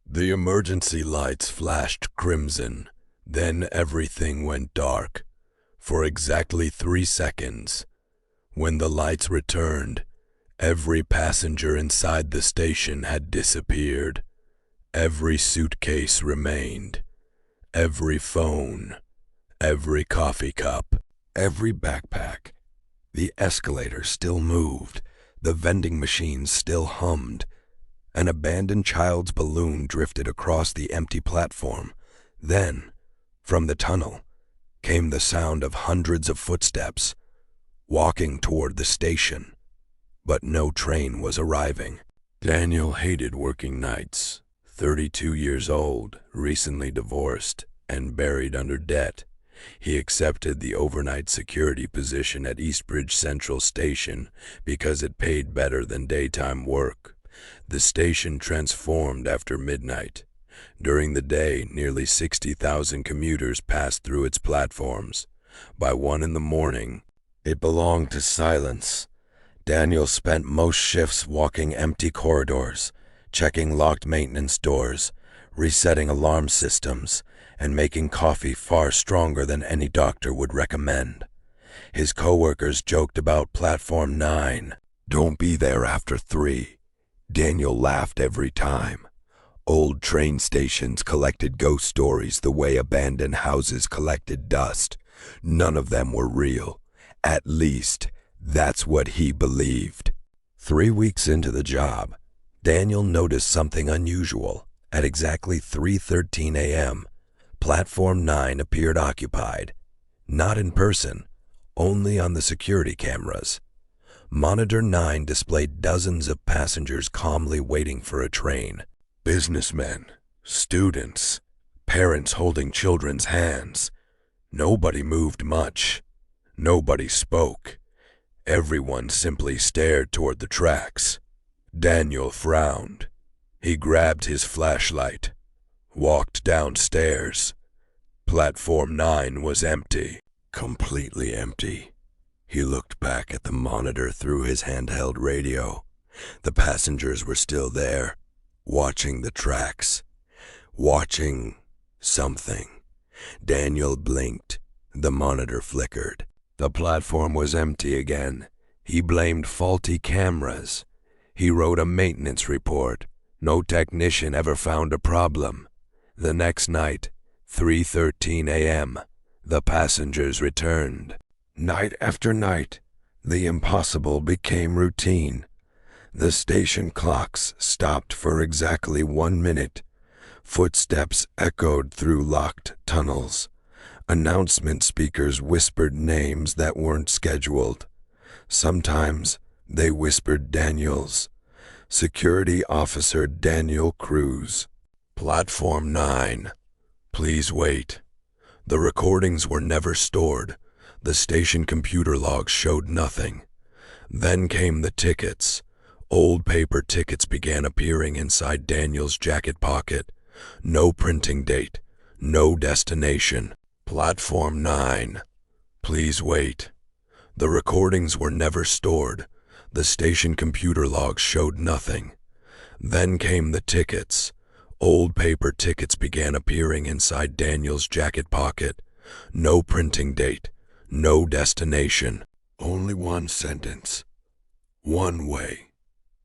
The emergency lights flashed crimson, then everything went dark. For exactly 3 seconds. When the lights returned, every passenger inside the station had disappeared. Every suitcase remained. Every phone. Every coffee cup. Every backpack. The escalator still moved. The vending machines still hummed. An abandoned child's balloon drifted across the empty platform. Then, from the tunnel, came the sound of hundreds of footsteps, walking toward the station. But no train was arriving. Daniel hated working nights. 32 years old, recently divorced, and buried under debt. He accepted the overnight security position at Eastbridge Central Station because it paid better than daytime work. The station transformed after midnight. During the day, nearly 60,000 commuters passed through its platforms. By 1 in the morning, it belonged to silence. Daniel spent most shifts walking empty corridors, checking locked maintenance doors, resetting alarm systems, and making coffee far stronger than any doctor would recommend. His coworkers joked about Platform 9. Don't be there after 3. Daniel laughed every time. Old train stations collected ghost stories the way abandoned houses collected dust. None of them were real. At least, that's what he believed. 3 weeks into the job, Daniel noticed something unusual. At exactly 3:13 a.m., Platform 9 appeared occupied. Not in person, only on the security cameras. Monitor 9 displayed dozens of passengers calmly waiting for a train. Businessmen, students, parents holding children's hands. Nobody moved much. Nobody spoke. Everyone simply stared toward the tracks. Daniel frowned. He grabbed his flashlight, walked downstairs. Platform 9 was empty, completely empty. He looked back at the monitor through his handheld radio. The passengers were still there, watching the tracks, watching something. Daniel blinked. The monitor flickered. The platform was empty again. He blamed faulty cameras. He wrote a maintenance report. No technician ever found a problem. The next night, 3:13 a.m., the passengers returned. Night after night, the impossible became routine. The station clocks stopped for exactly 1 minute. Footsteps echoed through locked tunnels. Announcement speakers whispered names that weren't scheduled. Sometimes they whispered Daniel's. Security Officer Daniel Cruz. Platform 9. Please wait. The recordings were never stored. The station computer logs showed nothing. Then came the tickets. Old paper tickets began appearing inside Daniel's jacket pocket. No printing date. No destination. Platform 9. Please wait. The recordings were never stored. The station computer logs showed nothing. Then came the tickets. Old paper tickets began appearing inside Daniel's jacket pocket. No printing date. No destination. Only one sentence. One way.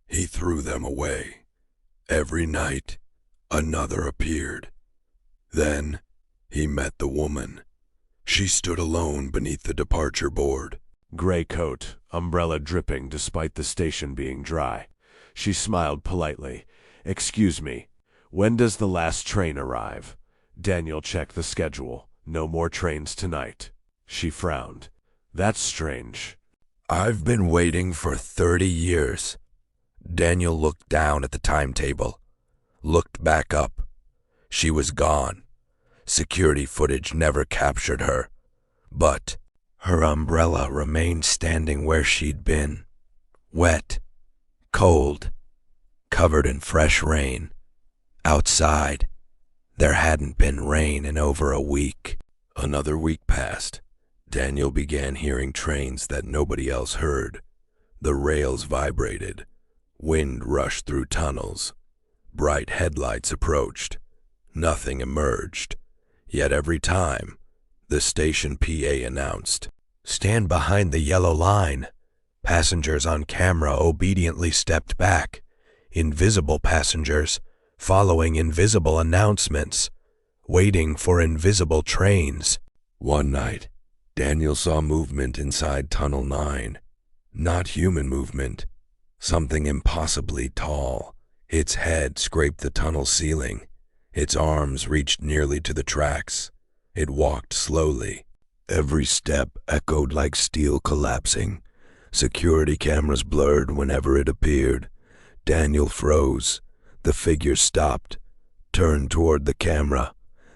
He threw them away. Every night, another appeared. Then, he met the woman. She stood alone beneath the departure board. Gray coat, umbrella dripping despite the station being dry. She smiled politely. "Excuse me, when does the last train arrive?" Daniel checked the schedule. "No more trains tonight." She frowned. "That's strange." I've been waiting for 30 years. Daniel looked down at the timetable, looked back up. She was gone. Security footage never captured her. But her umbrella remained standing where she'd been. Wet, cold, covered in fresh rain. Outside, there hadn't been rain in over a week. Another week passed. Daniel began hearing trains that nobody else heard. The rails vibrated. Wind rushed through tunnels. Bright headlights approached. Nothing emerged. Yet every time, the station PA announced, "Stand behind the yellow line." Passengers on camera obediently stepped back. Invisible passengers following invisible announcements, waiting for invisible trains. One night, Daniel saw movement inside Tunnel 9. Not human movement. Something impossibly tall. Its head scraped the tunnel ceiling. Its arms reached nearly to the tracks. It walked slowly. Every step echoed like steel collapsing. Security cameras blurred whenever it appeared. Daniel froze. The figure stopped, turned toward the camera.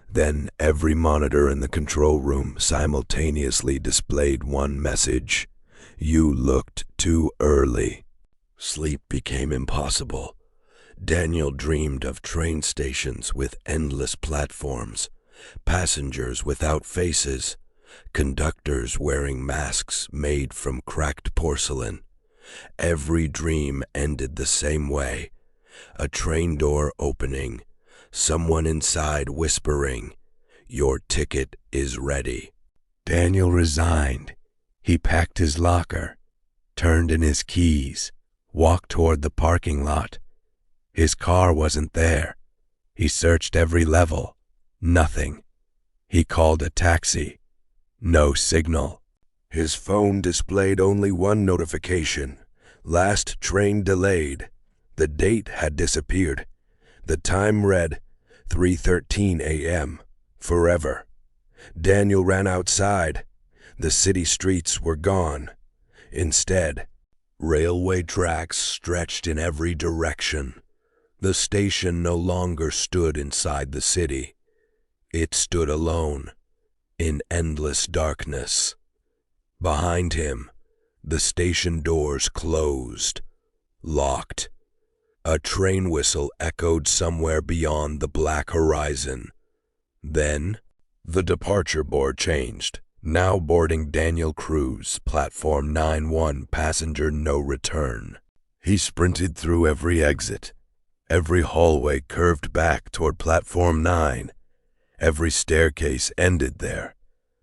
Then every monitor in the control room simultaneously displayed one message: "You looked too early." Sleep became impossible. Daniel dreamed of train stations with endless platforms, passengers without faces, conductors wearing masks made from cracked porcelain. Every dream ended the same way: a train door opening, someone inside whispering, "Your ticket is ready." Daniel resigned. He packed his locker, turned in his keys, walked toward the parking lot. His car wasn't there. He searched every level. Nothing. He called a taxi. No signal. His phone displayed only one notification: last train delayed. The date had disappeared. The time read 3:13 a.m. Forever. Daniel ran outside. The city streets were gone. Instead, railway tracks stretched in every direction. The station no longer stood inside the city. It stood alone, in endless darkness. Behind him, the station doors closed, locked. A train whistle echoed somewhere beyond the black horizon. Then, the departure board changed. Now boarding Daniel Cruz, platform 9-1, passenger no return. He sprinted through every exit. Every hallway curved back toward platform 9. Every staircase ended there.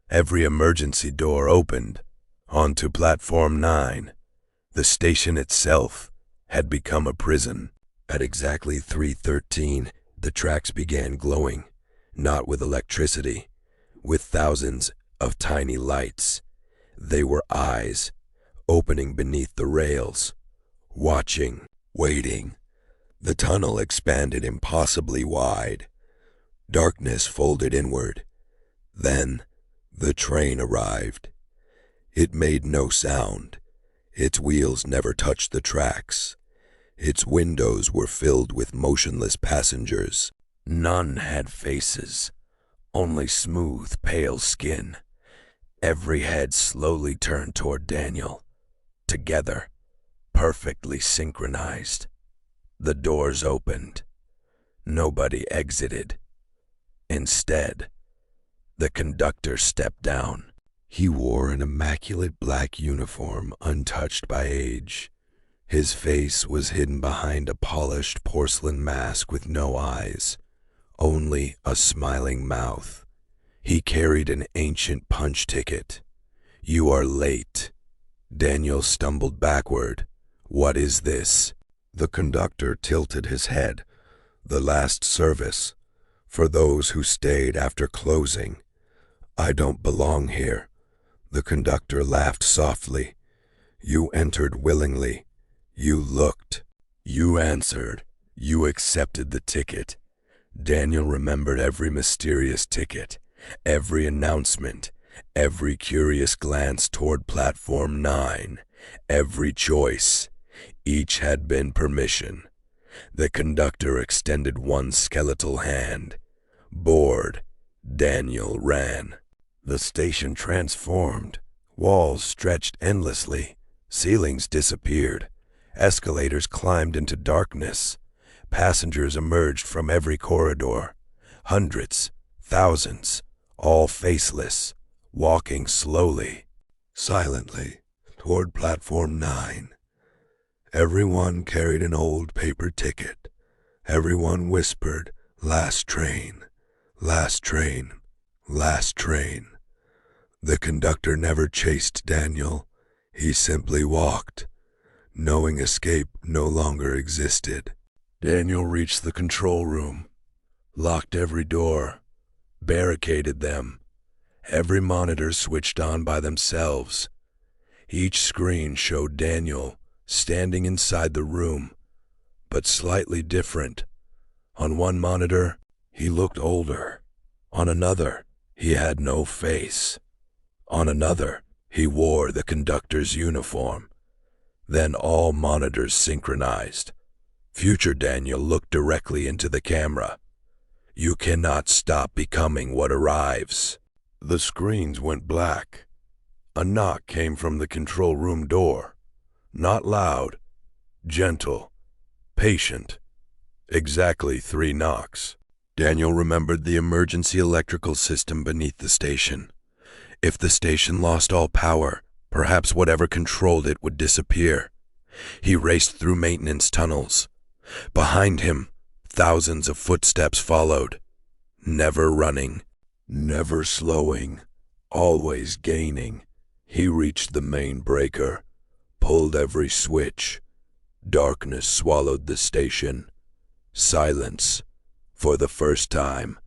Every emergency door opened onto platform 9. The station itself had become a prison. At exactly 3:13, the tracks began glowing, not with electricity, with thousands of tiny lights. They were eyes, opening beneath the rails, watching, waiting. The tunnel expanded impossibly wide. Darkness folded inward. Then, the train arrived. It made no sound. Its wheels never touched the tracks. Its windows were filled with motionless passengers. None had faces, only smooth, pale skin. Every head slowly turned toward Daniel. Together, perfectly synchronized. The doors opened. Nobody exited. Instead, the conductor stepped down. He wore an immaculate black uniform untouched by age. His face was hidden behind a polished porcelain mask with no eyes, only a smiling mouth. He carried an ancient punch ticket. "You are late." Daniel stumbled backward. "What is this?" The conductor tilted his head. "The last service, for those who stayed after closing." "I don't belong here." The conductor laughed softly. "You entered willingly. You looked. You answered. You accepted the ticket." Daniel remembered every mysterious ticket, every announcement, every curious glance toward platform 9, every choice. Each had been permission. The conductor extended one skeletal hand. Bored, Daniel ran. The station transformed. Walls stretched endlessly. Ceilings disappeared. Escalators climbed into darkness. Passengers emerged from every corridor. Hundreds, thousands, all faceless, walking slowly, silently, toward platform 9. Everyone carried an old paper ticket, Everyone whispered, "Last train, last train, last train." The conductor never chased Daniel. He simply walked, knowing escape no longer existed. Daniel reached the control room, locked every door, barricaded them. Every monitor switched on by themselves. Each screen showed Daniel standing inside the room, but slightly different. On one monitor, he looked older. On another, he had no face. On another, he wore the conductor's uniform. Then all monitors synchronized. Future Daniel looked directly into the camera. "You cannot stop becoming what arrives." The screens went black. A knock came from the control room door. Not loud, gentle, patient. Exactly 3 knocks. Daniel remembered the emergency electrical system beneath the station. If the station lost all power, perhaps whatever controlled it would disappear. He raced through maintenance tunnels. Behind him, thousands of footsteps followed. Never running, never slowing, always gaining. He reached the main breaker, pulled every switch. Darkness swallowed the station. Silence. For the first time.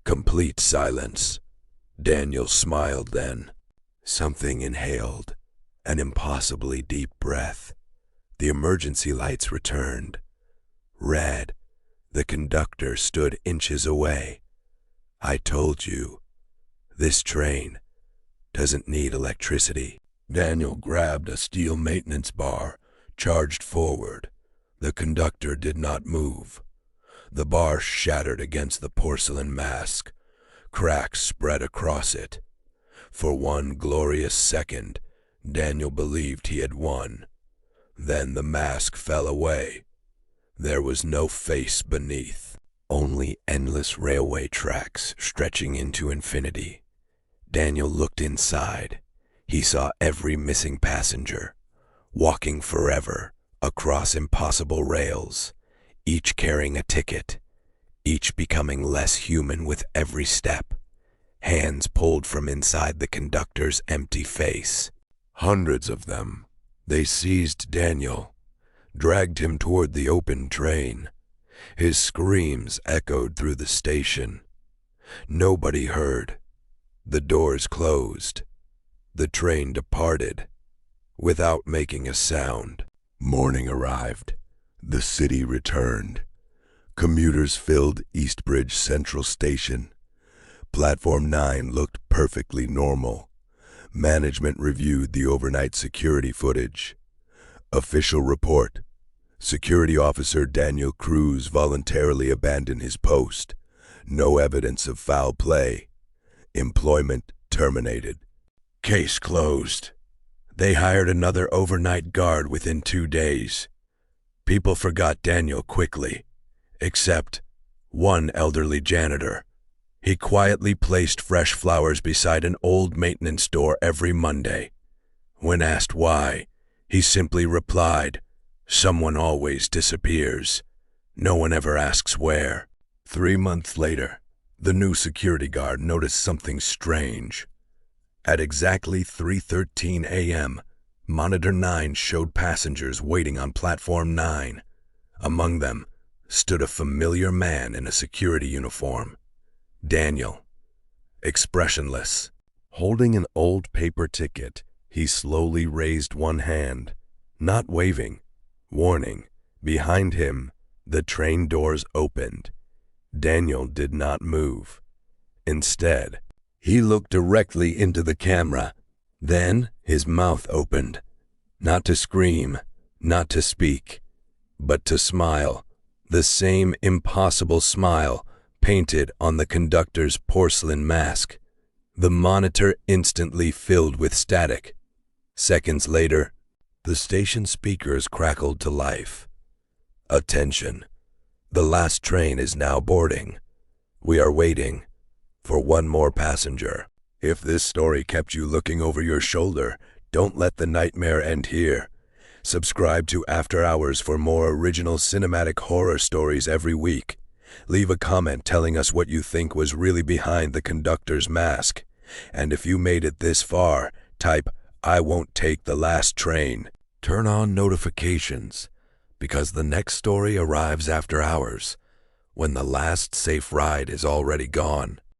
Complete silence. Daniel smiled then. Something inhaled. An impossibly deep breath. The emergency lights returned. Red. The conductor stood inches away. "I told you. This train doesn't need electricity." Daniel grabbed a steel maintenance bar, charged forward. The conductor did not move. The bar shattered against the porcelain mask. Cracks spread across it. For one glorious second, Daniel believed he had won. Then the mask fell away. There was no face beneath, only endless railway tracks stretching into infinity. Daniel looked inside. He saw every missing passenger, walking forever across impossible rails, each carrying a ticket, each becoming less human with every step. Hands pulled from inside the conductor's empty face. Hundreds of them. They seized Daniel, dragged him toward the open train. His screams echoed through the station. Nobody heard. The doors closed. The train departed, without making a sound. Morning arrived. The city returned. Commuters filled Eastbridge Central Station. Platform 9 looked perfectly normal. Management reviewed the overnight security footage. Official report. Security Officer Daniel Cruz voluntarily abandoned his post. No evidence of foul play. Employment terminated. Case closed. They hired another overnight guard within 2 days. People forgot Daniel quickly, except one elderly janitor. He quietly placed fresh flowers beside an old maintenance door every Monday. When asked why, he simply replied, "Someone always disappears. No one ever asks where." 3 months later, the new security guard noticed something strange. At exactly 3:13 a.m., Monitor 9 showed passengers waiting on Platform 9. Among them stood a familiar man in a security uniform. Daniel, expressionless. Holding an old paper ticket, he slowly raised one hand, not waving, warning. Behind him, the train doors opened. Daniel did not move. Instead, he looked directly into the camera. Then his mouth opened, not to scream, not to speak, but to smile, the same impossible smile painted on the conductor's porcelain mask. The monitor instantly filled with static. Seconds later, the station speakers crackled to life. "Attention. The last train is now boarding. We are waiting for one more passenger." If this story kept you looking over your shoulder, don't let the nightmare end here. Subscribe to After Hours for more original cinematic horror stories every week. Leave a comment telling us what you think was really behind the conductor's mask. And if you made it this far, type, "I won't take the last train." Turn on notifications, because the next story arrives after hours, when the last safe ride is already gone.